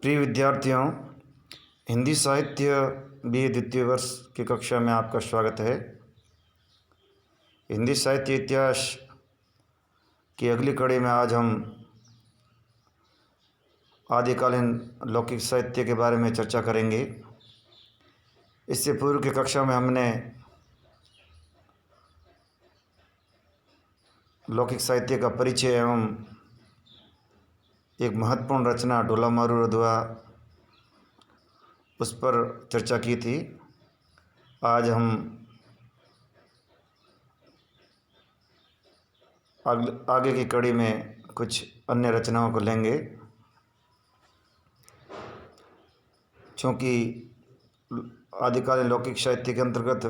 प्रिय विद्यार्थियों, हिंदी साहित्य बी द्वितीय वर्ष की कक्षा में आपका स्वागत है। हिंदी साहित्य इतिहास की अगली कड़ी में आज हम आदिकालीन लौकिक साहित्य के बारे में चर्चा करेंगे। इससे पूर्व की कक्षा में हमने लौकिक साहित्य का परिचय एवं एक महत्वपूर्ण रचना ढोला मारू रधुआ उस पर चर्चा की थी। आज हम आगे की कड़ी में कुछ अन्य रचनाओं को लेंगे। चूँकि आदिकालीन लौकिक साहित्य के अंतर्गत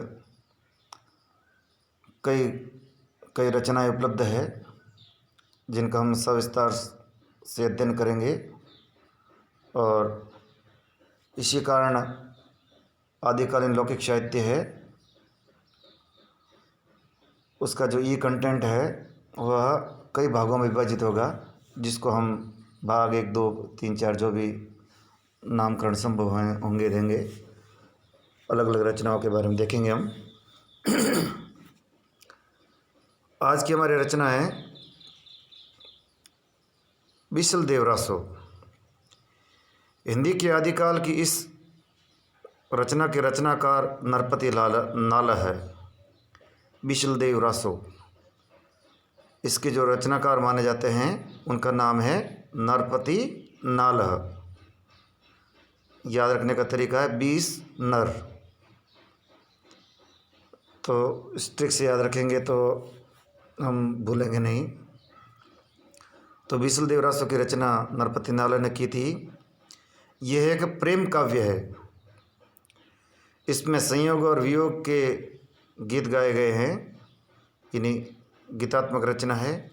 कई कई रचनाएं उपलब्ध है जिनका हम सविस्तार से अध्ययन करेंगे, और इसी कारण आदिकालीन लौकिक साहित्य है उसका जो कंटेंट है वह कई भागों में विभाजित होगा, जिसको हम भाग 1, 2, 3, 4 जो भी नामकरण संभव होंगे देंगे। अलग अलग रचनाओं के बारे में देखेंगे हम। आज की हमारी रचना है बिसलदेव रासो। हिंदी के आदिकाल की इस रचना के रचनाकार नरपति नाल है, बिसलदेव रासो। इसके जो रचनाकार माने जाते हैं उनका नाम है नरपति नाल। याद रखने का तरीका है 20 नर। तो इस ट्रिक से याद रखेंगे तो हम भूलेंगे नहीं। तो बिसलदेव रासो की रचना नरपति नाल ने की थी। यह एक प्रेम काव्य है। इसमें संयोग और वियोग के गीत गाए गए हैं, यानी गीतात्मक रचना है।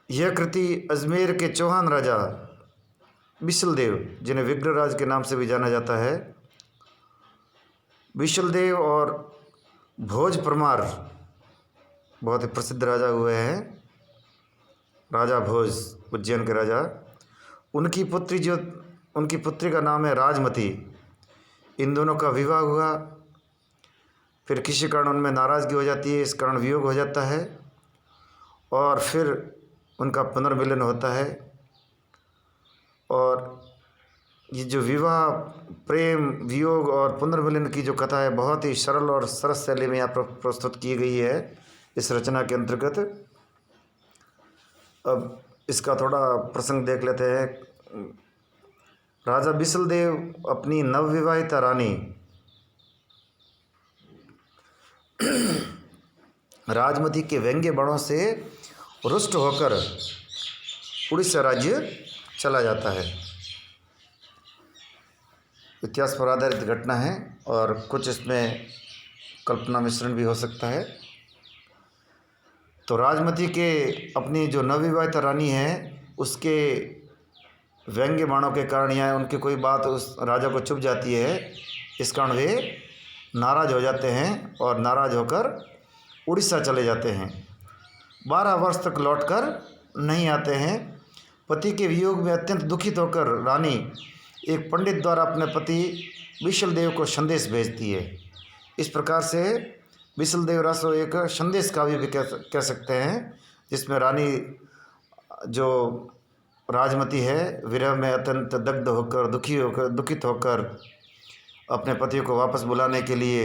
यह कृति अजमेर के चौहान राजा बिसलदेव, जिन्हें विग्रहराज के नाम से भी जाना जाता है, बिसलदेव और भोज परमार बहुत ही प्रसिद्ध राजा हुए हैं, राजा भोज, उज्जैन के राजा। उनकी पुत्री का नाम है राजमती। इन दोनों का विवाह हुआ, फिर किसी कारण उनमें नाराज़गी हो जाती है, इस कारण वियोग हो जाता है, और फिर उनका पुनर्मिलन होता है। और ये जो विवाह, प्रेम, वियोग और पुनर्मिलन की जो कथा है बहुत ही सरल और सरस शैली में यहाँ पर प्रस्तुत की गई है इस रचना के अंतर्गत। अब इसका थोड़ा प्रसंग देख लेते हैं। राजा बिसलदेव अपनी नवविवाहिता रानी राजमती के व्यंग्य बाणों से रुष्ट होकर उड़ीसा राज्य चला जाता है। इतिहास पर आधारित घटना है और कुछ इसमें कल्पना मिश्रण भी हो सकता है। तो राजमती के अपनी जो नवविवाहिता रानी है उसके व्यंग्य बाणों के कारण या उनकी कोई बात उस राजा को चुभ जाती है, इस कारण वे नाराज़ हो जाते हैं और नाराज़ होकर उड़ीसा चले जाते हैं। 12 वर्ष तक लौटकर नहीं आते हैं। पति के वियोग में अत्यंत दुखित होकर रानी एक पंडित द्वारा अपने पति बिसलदेव को संदेश भेजती है। इस प्रकार से बिसलदेव रासो एक संदेश काव्य भी कह सकते हैं, जिसमें रानी जो राजमती है विरह में अत्यंत दग्ध होकर दुखित होकर अपने पति को वापस बुलाने के लिए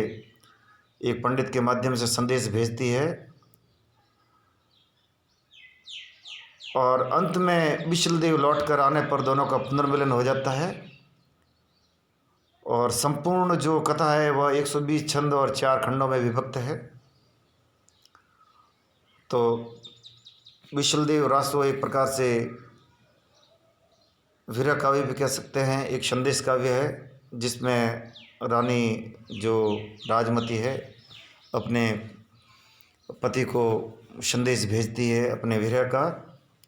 एक पंडित के माध्यम से संदेश भेजती है, और अंत में बिसलदेव लौटकर आने पर दोनों का पुनर्मिलन हो जाता है। और संपूर्ण जो कथा है वह 120 छंद और 4 खंडों में विभक्त है। तो बिसलदेव रासो एक प्रकार से विरह काव्य भी कह सकते हैं, एक संदेश काव्य है, जिसमें रानी जो राजमती है अपने पति को संदेश भेजती है अपने विरह का,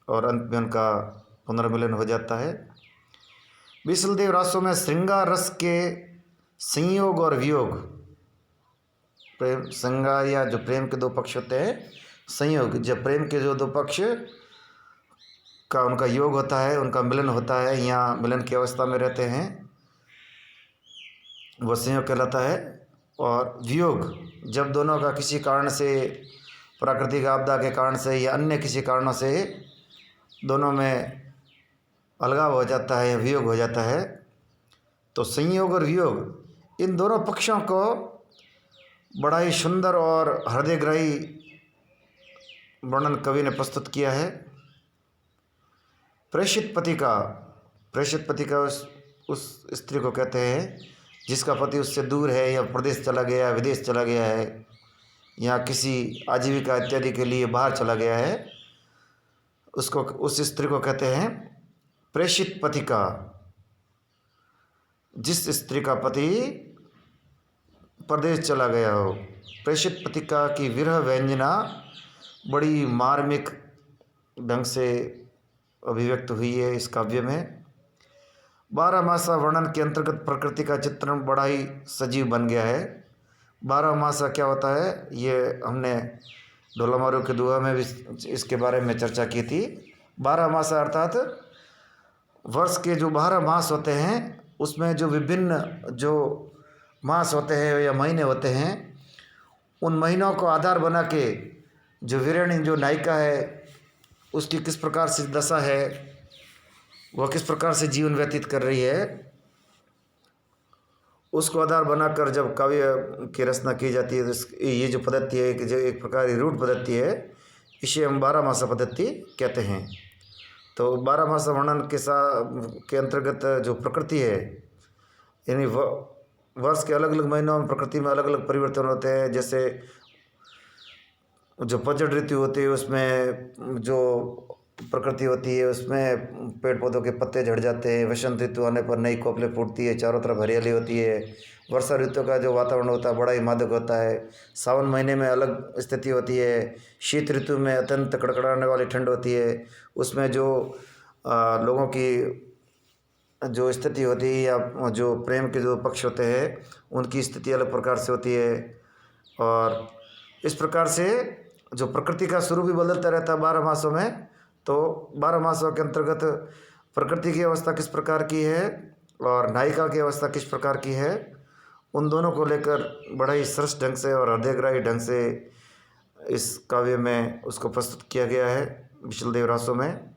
और अंत में उनका पुनर्मिलन हो जाता है। बिसलदेव रासो में श्रृंगार रस के संयोग और वियोग, प्रेम श्रृंगार या जो प्रेम के दो पक्ष होते हैं, संयोग, जब प्रेम के जो दो पक्ष का उनका योग होता है, उनका मिलन होता है, यहाँ मिलन की अवस्था में रहते हैं, वह संयोग कहलाता है। और वियोग, जब दोनों का किसी कारण से, प्राकृतिक आपदा के कारण से या अन्य किसी कारणों से दोनों में अलगाव हो जाता है या वियोग हो जाता है, तो संयोग और वियोग इन दोनों पक्षों को बड़ा ही सुंदर और हृदयग्राही वर्णन कवि ने प्रस्तुत किया है। प्रेषित पति का उस स्त्री को कहते हैं जिसका पति उससे दूर है या प्रदेश चला गया, विदेश चला गया है, या किसी आजीविका इत्यादि के लिए बाहर चला गया है, उसको, उस स्त्री को कहते हैं प्रेषित पति का। जिस स्त्री का पति प्रदेश चला गया हो, प्रेषित पति का की विरह व्यंजना बड़ी मार्मिक ढंग से अभिव्यक्त हुई है इस काव्य में। 12 मासा वर्णन के अंतर्गत प्रकृति का चित्रण बड़ा ही सजीव बन गया है। 12 मासा क्या होता है, ये हमने ढोलामारू के दुआ में भी इसके बारे में चर्चा की थी। 12 मासा अर्थात वर्ष के जो 12 मास होते हैं, उसमें जो विभिन्न जो मास होते हैं या महीने होते हैं, उन महीनों को आधार बना के जो वीराणी, जो नायिका है, उसकी किस प्रकार से दशा है, वह किस प्रकार से जीवन व्यतीत कर रही है, उसको आधार बनाकर जब काव्य की रचना की जाती है, तो ये जो पद्धति है, कि जो एक प्रकार की रूढ़ पद्धति है, इसे हम 12 मासा पद्धति कहते हैं। तो 12 मासा वर्णन के अंतर्गत जो प्रकृति है, यानी वर्ष के अलग अलग महीनों में प्रकृति में अलग अलग परिवर्तन होते हैं। जैसे जो पतझड़ ऋतु होती है, उसमें जो प्रकृति होती है, उसमें पेड़ पौधों के पत्ते झड़ जाते हैं। वसंत ऋतु आने पर नई कोपलें फूटती है, चारों तरफ हरियाली होती है। वर्षा ऋतु का जो वातावरण होता है बड़ा ही मादक होता है। सावन महीने में अलग स्थिति होती है। शीत ऋतु में अत्यंत कड़कड़ाने वाली ठंड होती है। उसमें जो लोगों की जो स्थिति होती है या जो प्रेम के जो पक्ष होते हैं, उनकी स्थिति अलग प्रकार से होती है। और इस प्रकार से जो प्रकृति का स्वरूप भी बदलता रहता है 12 मासों में। तो 12 मासों के अंतर्गत प्रकृति की अवस्था किस प्रकार की है और नायिका की अवस्था किस प्रकार की है, उन दोनों को लेकर बड़ा ही सरस ढंग से और हृदयग्राही ढंग से इस काव्य में उसको प्रस्तुत किया गया है विशलदेव रासों में।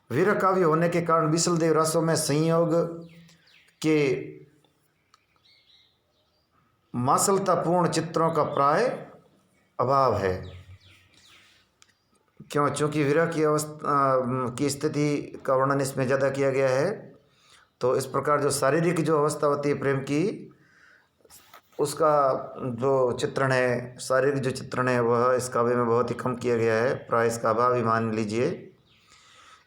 वीर काव्य होने के कारण विशलदेव रासों में संयोग के मासलतापूर्ण चित्रों का प्राय अभाव है। क्यों? चूँकि विरह की अवस्था की स्थिति का वर्णन इसमें ज़्यादा किया गया है, तो इस प्रकार जो शारीरिक जो अवस्था होती है प्रेम की, उसका जो चित्रण है, शारीरिक जो चित्रण है, वह इस काव्य में बहुत ही कम किया गया है। प्राय इसका अभाव ही मान लीजिए।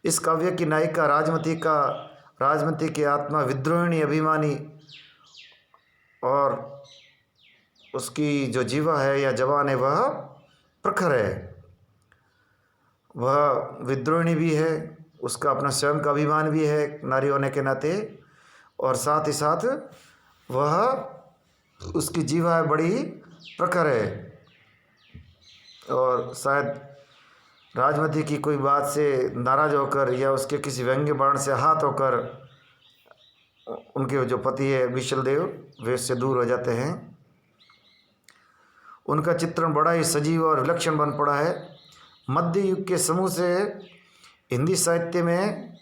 इस काव्य की नायिका राजमती की आत्मा विद्रोहिणी, अभिमानी, और उसकी जो जीवा है या जवान है वह प्रखर है। वह विद्रोहिणी भी है, उसका अपना स्वयं का अभिमान भी है नारी होने के नाते, और साथ ही साथ वह उसकी जीवा है बड़ी प्रखर है। और शायद राजमती की कोई बात से नाराज होकर या उसके किसी व्यंग्य बाण से आहत होकर उनके जो पति है विशलदेव, वे उससे दूर हो जाते हैं। उनका चित्रण बड़ा ही सजीव और विलक्षण बन पड़ा है। मध्य युग के समूह से हिंदी साहित्य में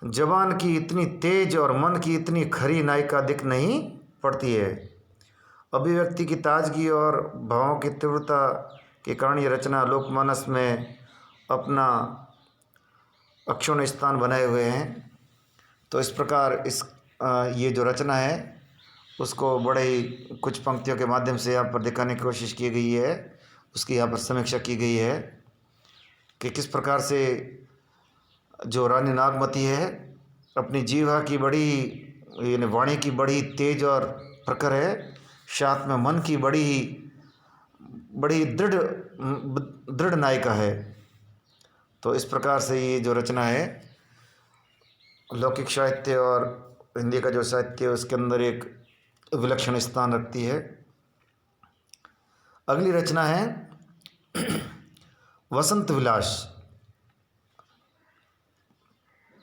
जवान की इतनी तेज और मन की इतनी खरी नायिका दिख नहीं पड़ती है। अभिव्यक्ति की ताजगी और भावों की तीव्रता के कारण ये रचना लोकमानस में अपना अक्षुण्ण स्थान बनाए हुए हैं। तो इस प्रकार ये जो रचना है उसको बड़े ही कुछ पंक्तियों के माध्यम से यहाँ पर दिखाने की कोशिश की गई है। उसकी यहाँ पर समीक्षा की गई है कि किस प्रकार से जो रानी नागमती है अपनी जीवा की बड़ी, यानी वाणी की बड़ी तेज और प्रखर है, साथ में मन की बड़ी दृढ़ नायिका है। तो इस प्रकार से ये जो रचना है लौकिक साहित्य और हिंदी का जो साहित्य है उसके अंदर एक विलक्षण स्थान रखती है। अगली रचना है वसंत विलास।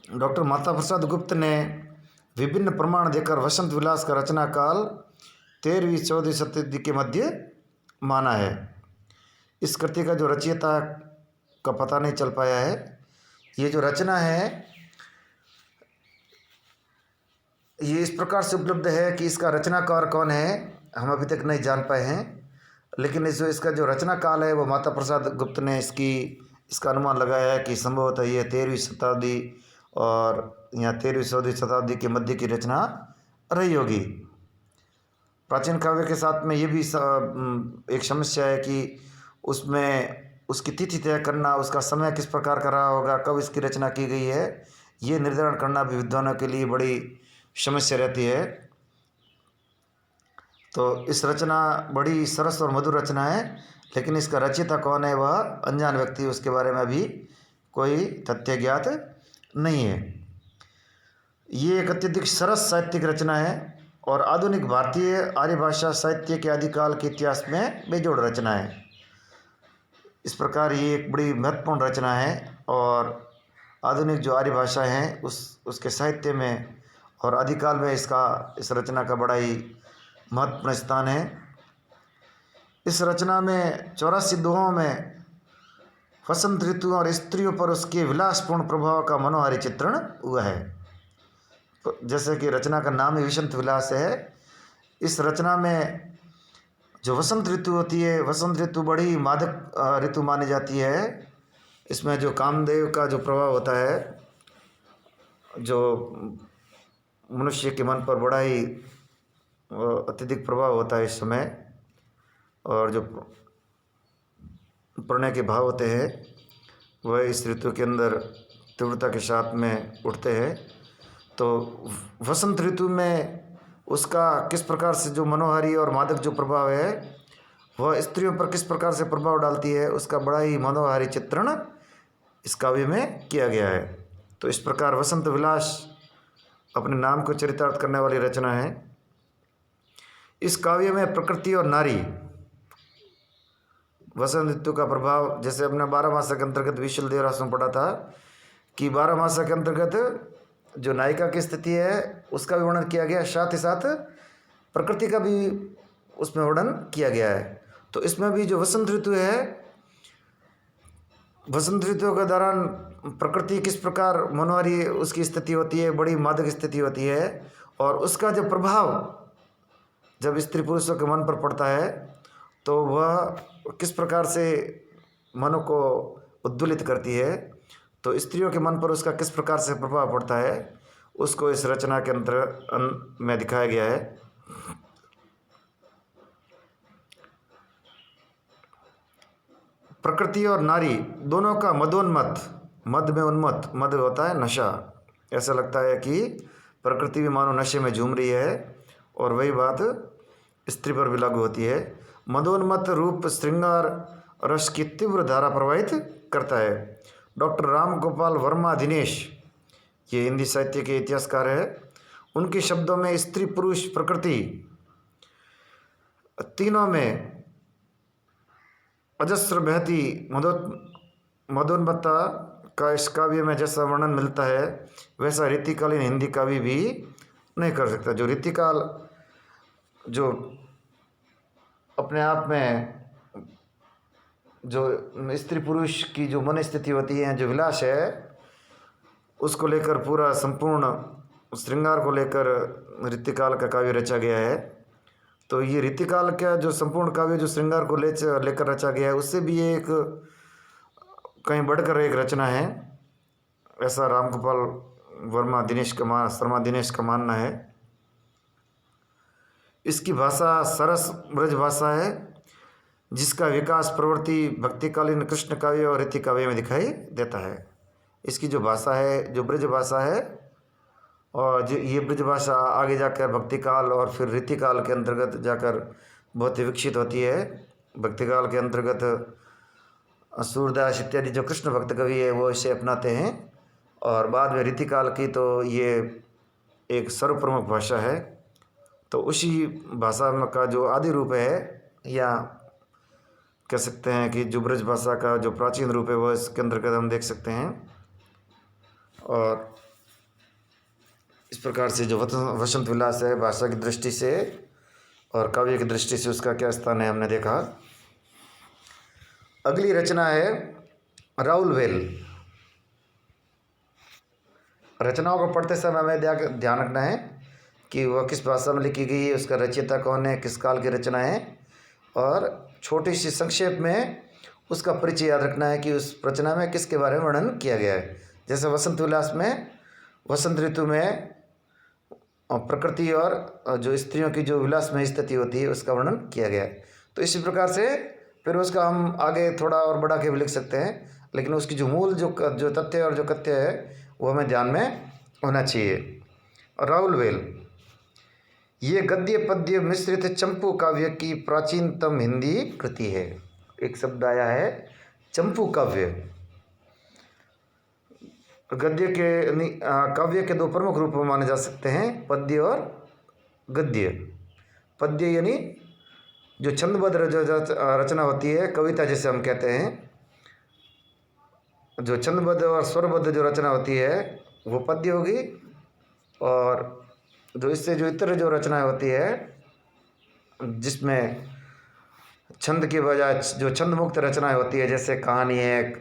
डॉक्टर माता प्रसाद गुप्त ने विभिन्न प्रमाण देकर वसंत विलास का रचना काल 13वीं-14वीं शताब्दी के मध्य माना है। इस कृति का जो रचयिता का पता नहीं चल पाया है। ये जो रचना है ये इस प्रकार से उपलब्ध है कि इसका रचनाकार कौन है हम अभी तक नहीं जान पाए हैं, लेकिन इसका जो रचना काल है वो माता प्रसाद गुप्त ने इसका अनुमान लगाया है कि संभवतः ये 13वीं शताब्दी और या 13वीं-14वीं शताब्दी के मध्य की रचना रही होगी। प्राचीन काव्य के साथ में ये भी एक समस्या है कि उसमें उसकी तिथि तय करना, उसका समय किस प्रकार का रहा होगा, कब इसकी रचना की गई है, ये निर्धारण करना भी विद्वानों के लिए बड़ी समस्या रहती है। तो इस रचना बड़ी सरस और मधुर रचना है, लेकिन इसका रचयिता कौन है वह अनजान व्यक्ति, उसके बारे में अभी कोई तथ्य ज्ञात नहीं है। ये एक अत्यधिक सरस साहित्यिक रचना है और आधुनिक भारतीय आर्य भाषा साहित्य के आदिकाल के इतिहास में बेजोड़ रचना है। इस प्रकार ये एक बड़ी महत्वपूर्ण रचना है और आधुनिक जो आर्य भाषा है उसके साहित्य में और आदिकाल में इस रचना का बड़ा ही महत्वपूर्ण स्थान है। इस रचना में 84 दोहों में वसंत ऋतु और स्त्रियों पर उसके विलासपूर्ण प्रभाव का मनोहारी चित्रण हुआ है। जैसे कि रचना का नाम ही वसंत विलास है। इस रचना में जो वसंत ऋतु होती है, वसंत ऋतु बड़ी मादक ऋतु मानी जाती है। इसमें जो कामदेव का जो प्रभाव होता है, जो मनुष्य के मन पर बड़ा ही अत्यधिक प्रभाव होता है इस समय, और जो प्रणय के भाव होते हैं वह इस ऋतु के अंदर तीव्रता के साथ में उठते हैं। तो वसंत ऋतु में उसका किस प्रकार से जो मनोहारी और मादक जो प्रभाव है वह स्त्रियों पर किस प्रकार से प्रभाव डालती है, उसका बड़ा ही मनोहारी चित्रण इस काव्य में किया गया है। तो इस प्रकार वसंत विलास अपने नाम को चरितार्थ करने वाली रचना है। इस काव्य में प्रकृति और नारी, वसंत ऋतु का प्रभाव, जैसे हमने 12 मासा के अंतर्गत विशल देवरास में पढ़ा था कि 12 मासा के अंतर्गत जो नायिका की स्थिति है उसका भी वर्णन किया गया, साथ ही साथ प्रकृति का भी उसमें वर्णन किया गया है। तो इसमें भी जो वसंत ऋतु है, वसंत ऋतु के दौरान प्रकृति किस प्रकार मनोहारी उसकी स्थिति होती है, बड़ी मादक स्थिति होती है, और उसका जो प्रभाव जब स्त्री पुरुषों के मन पर पड़ता है तो वह किस प्रकार से मनो को उद्वेलित करती है। तो स्त्रियों के मन पर उसका किस प्रकार से प्रभाव पड़ता है उसको इस रचना के अंतर में दिखाया गया है। प्रकृति और नारी दोनों का मदोन्मत्त, मद में उन्मत्त, मद होता है नशा, ऐसा लगता है कि प्रकृति भी मानो नशे में झूम रही है, और वही बात स्त्री पर भी लागू होती है। मदोन्मत्त रूप श्रृंगार रस की तीव्र धारा प्रवाहित करता है। डॉक्टर राम गोपाल वर्मा दिनेश, ये हिंदी साहित्य के इतिहासकार है, उनके शब्दों में स्त्री पुरुष प्रकृति तीनों में अजस्र बहती मदोन्मत्ता का इस काव्य में जैसा वर्णन मिलता है वैसा रीतिकालीन हिंदी काव्य भी नहीं कर सकता। जो रीतिकाल जो अपने आप में जो स्त्री पुरुष की जो मन स्थिति होती है, जो विलास है, उसको लेकर पूरा संपूर्ण श्रृंगार को लेकर रीतिकाल का काव्य रचा गया है। तो ये रीतिकाल का जो संपूर्ण काव्य जो श्रृंगार को लेकर रचा गया है उससे भी एक कहीं बढ़कर एक रचना है, ऐसा रामगोपाल वर्मा दिनेश का मानना है। इसकी भाषा सरस ब्रज भाषा है जिसका विकास प्रवृत्ति भक्तिकालीन कृष्ण काव्य और रीति काव्य में दिखाई देता है। इसकी जो भाषा है, जो ब्रज भाषा है, और ये ब्रज भाषा आगे जाकर भक्तिकाल और फिर रीतिकाल के अंतर्गत जाकर बहुत ही विकसित होती है। भक्तिकाल के अंतर्गत सूरदास इत्यादि जो कृष्ण भक्त कवि है वो इसे अपनाते हैं, और बाद में रीतिकाल की तो ये एक सर्वप्रमुख भाषा है। तो उसी भाषा का जो आदि रूप है या कह सकते हैं कि जो ब्रज भाषा का जो प्राचीन रूप है वह इसके अंतर्गत हम देख सकते हैं। और इस प्रकार से जो वसंत विलास है भाषा की दृष्टि से और काव्य की दृष्टि से उसका क्या स्थान है हमने देखा। अगली रचना है राउल वेल। रचनाओं को पढ़ते समय हमें ध्यान रखना है कि वह किस भाषा में लिखी गई है, उसका रचयिता कौन है, किस काल की रचना है, और छोटी सी संक्षेप में उसका परिचय याद रखना है कि उस रचना में किसके बारे में वर्णन किया गया है। जैसे वसंत विलास में वसंत ऋतु में प्रकृति और जो स्त्रियों की जो विलास में स्थिति होती है उसका वर्णन किया गया है। तो इसी प्रकार से फिर उसका हम आगे थोड़ा और बढ़ा के भी लिख सकते हैं, लेकिन उसकी जो मूल जो तथ्य और जो कथ्य है वो हमें ध्यान में होना चाहिए। राउल वेल ये गद्य पद्य मिश्रित चंपू काव्य की प्राचीनतम हिंदी कृति है। एक शब्द आया है चंपू काव्य। गद्य के काव्य के दो प्रमुख रूप माने जा सकते हैं, पद्य और गद्य। पद्य यानी जो छंदबद्ध रचना होती है, कविता जिसे हम कहते हैं, जो छंदबद्ध और स्वरबद्ध जो रचना होती है वो पद्य होगी, और जो इससे जो इतर जो रचनाएं होती है जिसमें छंद के बजाय जो छंद मुक्त रचनाएं होती है, जैसे कहानी है,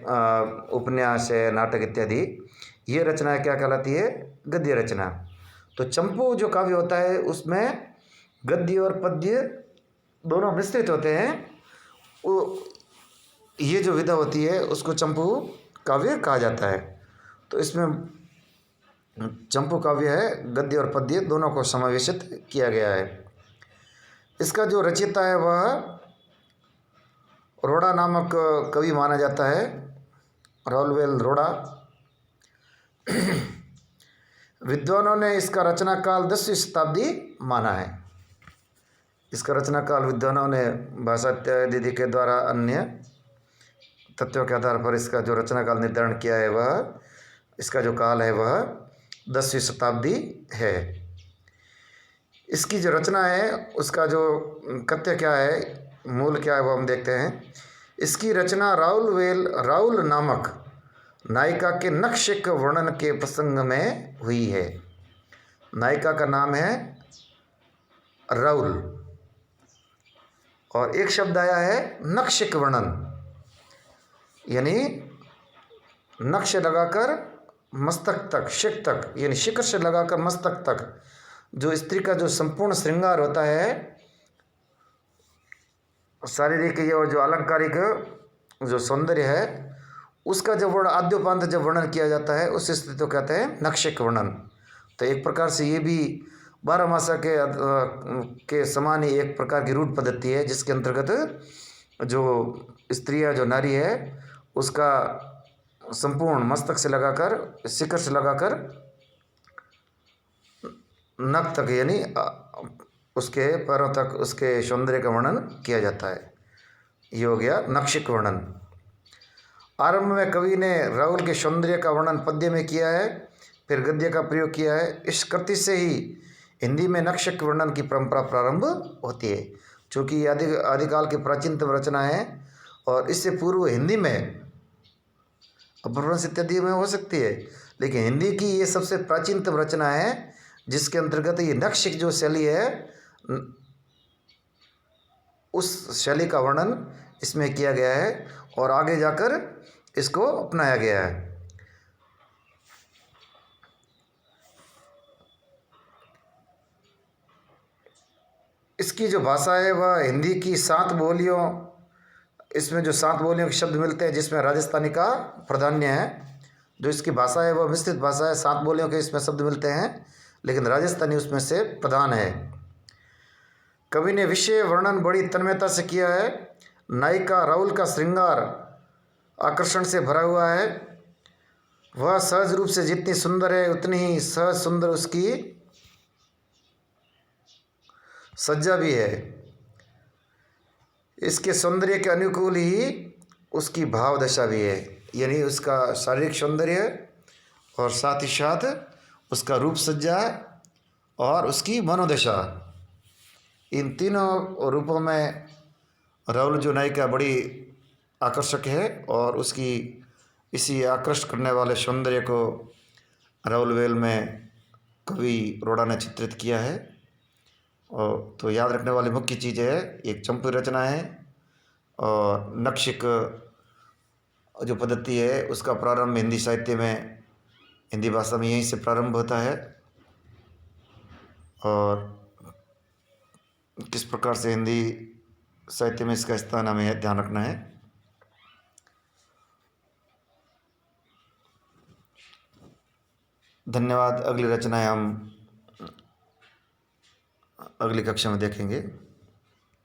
उपन्यास है, नाटक इत्यादि, ये रचनाएं क्या कहलाती है? गद्य रचना। तो चंपू जो काव्य होता है उसमें गद्य और पद्य दोनों मिश्रित होते हैं। ये जो विधा होती है उसको चंपू काव्य कहा जाता है। तो इसमें चंपू काव्य है, गद्य और पद्य दोनों को समावेशित किया गया है। इसका जो रचयिता है वह रोड़ा नामक कवि माना जाता है, राउल वेल रोड़ा। विद्वानों ने इसका रचना काल 10वीं शताब्दी माना है। इसका रचना काल विद्वानों ने भाषा इत्यादि के द्वारा अन्य तथ्यों के आधार पर इसका जो रचना काल निर्धारण किया है वह इसका जो काल है वह 10वीं शताब्दी है। इसकी जो रचना है उसका जो कथ्य क्या है, मूल क्या है वो हम देखते हैं। इसकी रचना राउल नामक नायिका के नक्शिक वर्णन के प्रसंग में हुई है। नायिका का नाम है राउल, और एक शब्द आया है नक्शिक वर्णन, यानी नक्श लगाकर मस्तक तक, शिख तक, यानी शिखर से लगाकर मस्तक तक जो स्त्री का जो संपूर्ण श्रृंगार होता है, शारीरिक और जो अलंकारिक जो सौंदर्य है, उसका जब आद्योपांत जब वर्णन किया जाता है उस स्थिति को कहते हैं नक्शिक वर्णन। तो एक प्रकार से ये भी 12 मासा के समान ही एक प्रकार की रूढ़ पद्धति है, जिसके अंतर्गत जो स्त्रियां जो नारी है उसका संपूर्ण मस्तक से लगाकर, शिखर से लगाकर नख तक, यानी उसके पैरों तक उसके सौंदर्य का वर्णन किया जाता है। ये हो गया नक्शिक वर्णन। आरंभ में कवि ने राउल के सौंदर्य का वर्णन पद्य में किया है, फिर गद्य का प्रयोग किया है। इस कृति से ही हिंदी में नक्शिक वर्णन की परंपरा प्रारंभ होती है। चूँकि आदिकाल की प्राचीनतम रचना है और इससे पूर्व हिंदी में अपभ्रंश इत्यादि में हो सकती है, लेकिन हिंदी की ये सबसे प्राचीनतम रचना है जिसके अंतर्गत ये नक्शिक जो शैली है उस शैली का वर्णन इसमें किया गया है और आगे जाकर इसको अपनाया गया है। इसकी जो भाषा है वह हिंदी की 7 बोलियों, इसमें जो 7 बोलियों के शब्द मिलते हैं जिसमें राजस्थानी का प्राधान्य है। जो इसकी भाषा है वह मिश्रित भाषा है, 7 बोलियों के इसमें शब्द मिलते हैं, लेकिन राजस्थानी उसमें से प्रधान है। कवि ने विषय वर्णन बड़ी तन्मयता से किया है। नायिका राउल का श्रृंगार आकर्षण से भरा हुआ है। वह सहज रूप से जितनी सुंदर है उतनी ही सहज सुंदर उसकी सज्जा भी है। इसके सौंदर्य के अनुकूल ही उसकी भाव दशा भी है, यानी उसका शारीरिक सौंदर्य और साथ ही साथ उसका रूप सज्जा और उसकी मनोदशा, इन तीनों रूपों में राहुल जो नायिका बड़ी आकर्षक है और उसकी इसी आकर्षित करने वाले सौंदर्य को राहुल वेल में कवि रोड़ा ने चित्रित किया है। और तो याद रखने वाली मुख्य चीज़ है, एक चंपू रचना है और नक्शिक जो पद्धति है उसका प्रारंभ हिंदी साहित्य में, हिंदी भाषा में यहीं से प्रारंभ होता है। और किस प्रकार से हिंदी साहित्य में इसका स्थान हमें ध्यान रखना है। धन्यवाद। अगली रचनाएं हम अगली कक्षा में देखेंगे।